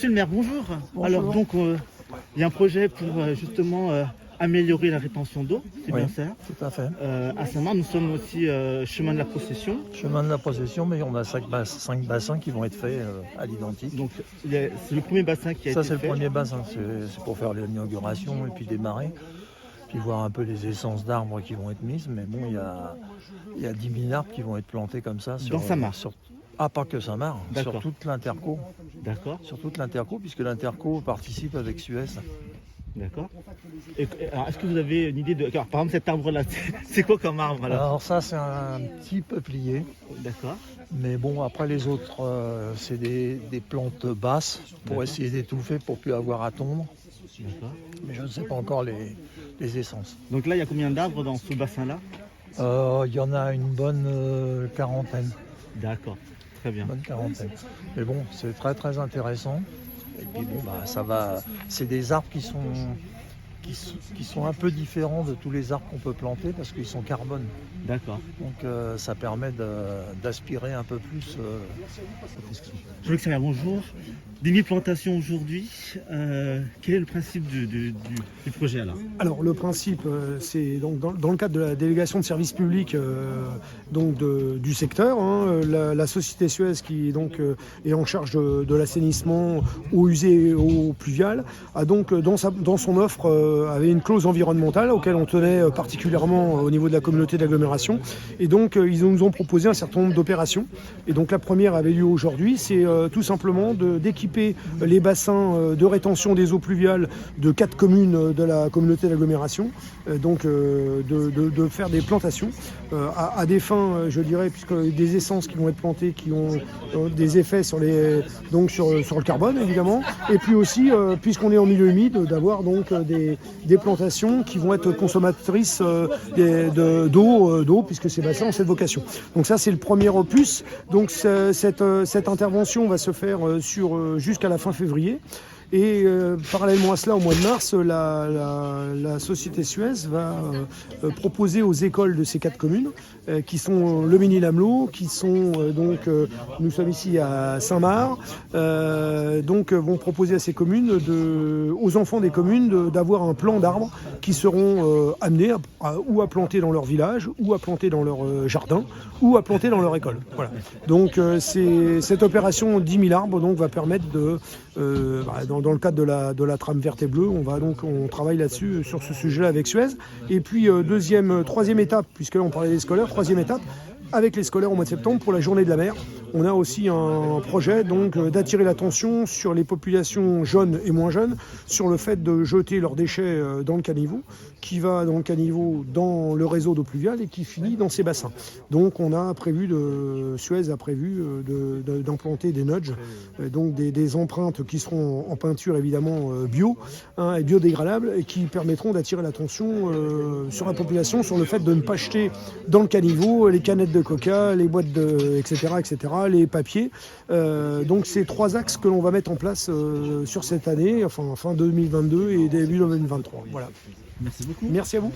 Monsieur le maire, bonjour. Bonjour. Alors donc, il y a un projet pour justement améliorer la rétention d'eau, c'est Oui, bien ça. tout à fait. À Saint-Marc, nous sommes aussi chemin de la Procession. Chemin de la Procession, mais on a 5 bassins qui vont être faits à l'identique. Donc c'est le premier bassin qui a Ça, été c'est le fait. premier bassin. C'est pour faire l'inauguration et puis démarrer. Puis voir un peu les essences d'arbres qui vont être mises. Mais bon, il y a 10 000 arbres qui vont être plantés comme ça. Dans Saint-Marc. Pas que Saint-Marc, D'accord. sur toute l'Interco. D'accord, Sur toute l'Interco, puisque l'Interco participe avec Suez. d'accord. Alors, est-ce que vous avez une idée de... Alors, par exemple, cet arbre-là, c'est quoi comme arbre alors? Alors ça, c'est un petit peuplier. D'accord, Mais bon, après les autres, c'est des plantes basses pour D'accord. essayer d'étouffer, pour plus avoir à tondre. d'accord. Mais je ne sais pas encore les essences. Donc là, il y a combien d'arbres dans ce bassin-là? Il y en a une bonne quarantaine. D'accord, très bien. Bonne quarantaine. Mais bon, c'est très très intéressant. Et puis bon, bah, ça va. C'est des arbres qui sont un peu différents de tous les arbres qu'on peut planter parce qu'ils sont carbone. D'accord. Donc ça permet d'aspirer un peu plus. Je veux que ça va, bonjour. 10 000 plantations aujourd'hui. Quel est le principe du projet là? Alors le principe, c'est donc dans le cadre de la délégation de services publics du secteur, hein, la société Suez qui donc est en charge de l'assainissement eau usée et eau pluviale, a donc dans son offre avait une clause environnementale auquel on tenait particulièrement au niveau de la communauté d'agglomération. Et donc ils nous ont proposé un certain nombre d'opérations. Et donc la première avait lieu aujourd'hui, c'est tout simplement d'équiper les bassins de rétention des eaux pluviales de 4 communes de la communauté d'agglomération, de faire des plantations à des fins, je dirais, puisque des essences qui vont être plantées qui ont des effets sur le carbone évidemment, et puis aussi puisqu'on est en milieu humide, d'avoir donc des plantations qui vont être consommatrices d'eau puisque ces bassins ont cette vocation. Donc ça c'est le premier opus. Donc cette intervention va se faire jusqu'à la fin février. Et parallèlement à cela, au mois de mars, la société Suez va proposer aux écoles de ces 4 communes, qui sont le Mesnil-Amelot, qui sont nous sommes ici à Saint-Marc, vont proposer à ces communes, aux enfants des communes, d'avoir un plan d'arbres qui seront amenés ou à planter dans leur village, ou à planter dans leur jardin, ou à planter dans leur école. Voilà. Donc cette opération 10 000 arbres va permettre dans le cadre de la trame verte et bleue, on travaille là-dessus, sur ce sujet-là avec Suez. Et puis troisième étape, puisque là on parlait des scolaires, troisième étape, avec les scolaires au mois de septembre pour la journée de la mer. On a aussi un projet d'attirer l'attention sur les populations jeunes et moins jeunes, sur le fait de jeter leurs déchets dans le caniveau, qui va dans le caniveau dans le réseau d'eau pluviale et qui finit dans ces bassins. Donc Suez a prévu d'implanter des nudges, des empreintes qui seront en peinture évidemment bio, et biodégradables, et qui permettront d'attirer l'attention sur la population sur le fait de ne pas jeter dans le caniveau les canettes de coca, les boîtes etc., les papiers. Donc c'est 3 axes que l'on va mettre en place sur cette année, fin 2022 et début 2023. Voilà. Merci beaucoup. Merci à vous.